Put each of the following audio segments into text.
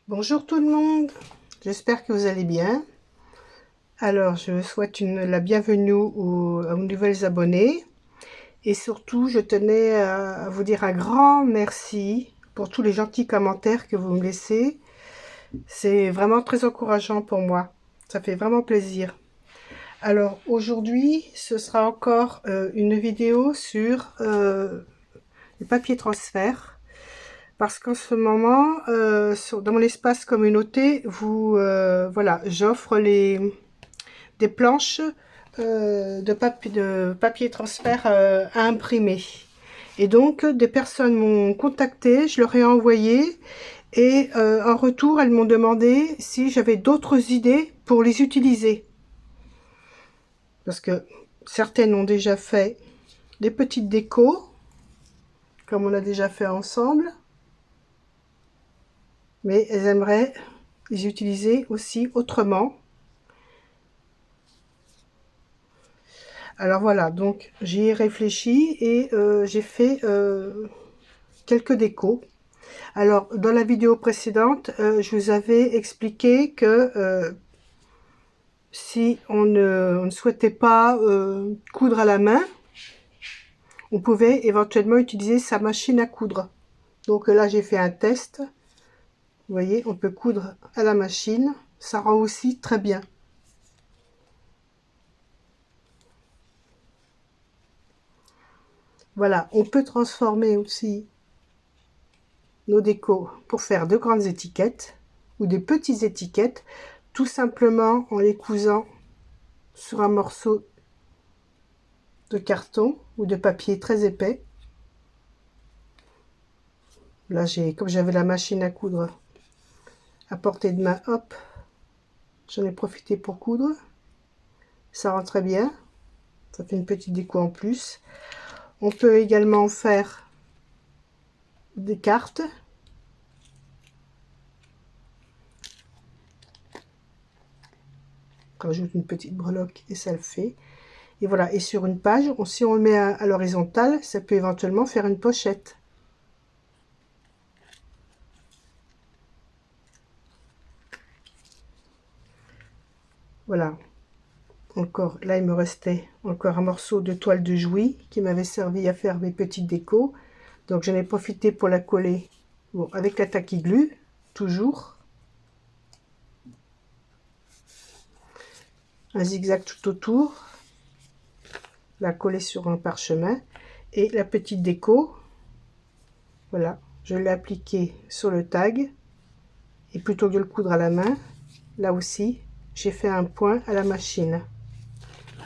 Bonjour tout le monde, j'espère que vous allez bien. Alors, je vous souhaite la bienvenue aux nouvelles abonnés. Et surtout, je tenais à vous dire un grand merci pour tous les gentils commentaires que vous me laissez. C'est vraiment très encourageant pour moi. Ça fait vraiment plaisir. Alors, aujourd'hui, ce sera encore une vidéo sur les papiers transferts. Parce qu'en ce moment, dans mon espace communauté, voilà, j'offre des planches de papier transfert à imprimer. Et donc, des personnes m'ont contacté, je leur ai envoyé, et en retour, elles m'ont demandé si j'avais d'autres idées pour les utiliser. Parce que certaines ont déjà fait des petites décos, comme on a déjà fait ensemble. Mais elles aimeraient les utiliser aussi autrement. Alors voilà, donc j'y ai réfléchi et j'ai fait quelques décos. Alors dans la vidéo précédente, je vous avais expliqué que si on ne souhaitait pas coudre à la main, on pouvait éventuellement utiliser sa machine à coudre. Donc là j'ai fait un test. Vous voyez, on peut coudre à la machine, ça rend aussi très bien. Voilà, on peut transformer aussi nos décos pour faire de grandes étiquettes ou des petites étiquettes, tout simplement en les cousant sur un morceau de carton ou de papier très épais. Là, comme j'avais la machine à coudre à portée de main, hop, j'en ai profité pour coudre. Ça rend très bien, ça fait une petite déco en plus. On peut également faire des cartes. On rajoute une petite breloque et ça le fait. Et voilà, et sur une page, si on le met à l'horizontale, ça peut éventuellement faire une pochette. Voilà. Encore, là, il me restait encore un morceau de toile de Jouy qui m'avait servi à faire mes petites décos. Donc, j'en ai profité pour la coller, bon, avec la tacky glue, toujours. Un zigzag tout autour. La coller sur un parchemin. Et la petite déco, voilà, je l'ai appliquée sur le tag. Et plutôt que de le coudre à la main, là aussi, j'ai fait un point à la machine.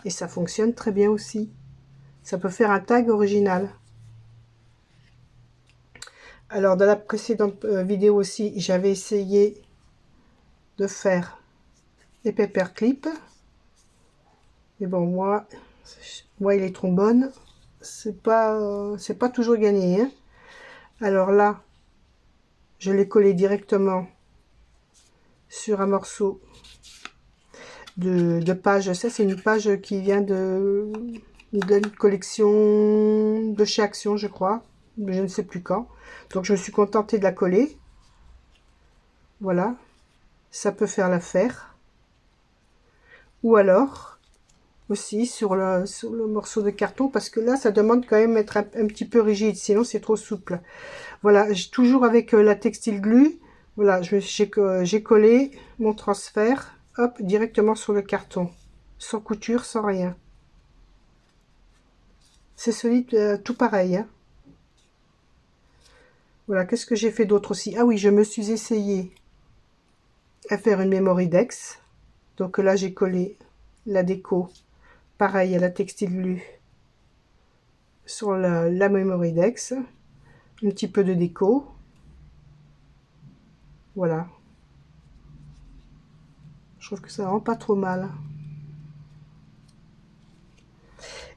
Et ça fonctionne très bien aussi. Ça peut faire un tag original. Alors, dans la précédente vidéo aussi, j'avais essayé de faire des paperclips. Mais bon, moi et les trombones, c'est pas toujours gagné, hein. Alors là, je l'ai collé directement sur un morceau de page. Ça, c'est une page qui vient d'une collection de chez Action, je crois. Je ne sais plus quand. Donc, je me suis contentée de la coller. Voilà. Ça peut faire l'affaire. Ou alors, aussi sur le morceau de carton, parce que là, ça demande quand même d'être un petit peu rigide, sinon c'est trop souple. Voilà, toujours avec la textile glue. Voilà, j'ai collé mon transfert, hop, directement sur le carton, sans couture, sans rien. C'est solide, tout pareil, hein. Voilà, qu'est-ce que j'ai fait d'autre aussi? Ah oui, je me suis essayé à faire une Mémoridex. Donc là, j'ai collé la déco, pareil à la textile glue, sur la Mémoridex. Un petit peu de déco. Voilà. Je trouve que ça rend pas trop mal.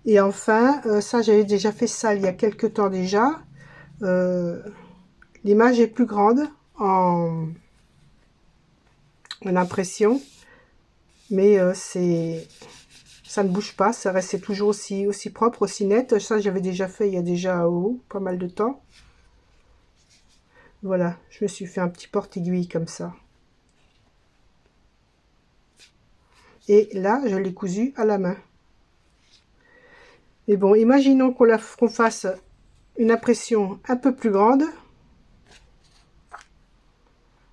Et enfin, ça, j'avais déjà fait ça il y a quelques temps déjà. L'image est plus grande en impression, mais ça ne bouge pas, ça reste toujours aussi propre, aussi net. Ça, j'avais déjà fait il y a déjà pas mal de temps. Voilà, je me suis fait un petit porte-aiguille comme ça. Et là, je l'ai cousu à la main. Mais bon, imaginons qu'on fasse une impression un peu plus grande.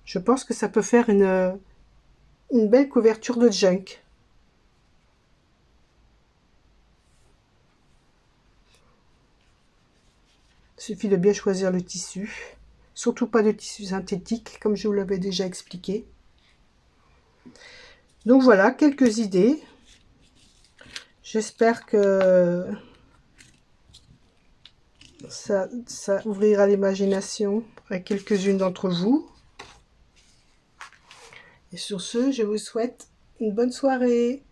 Je pense que ça peut faire une belle couverture de junk. Il suffit de bien choisir le tissu. Surtout pas de tissu synthétique, comme je vous l'avais déjà expliqué. Donc voilà, quelques idées. J'espère que ça ouvrira l'imagination à quelques-unes d'entre vous. Et sur ce, je vous souhaite une bonne soirée.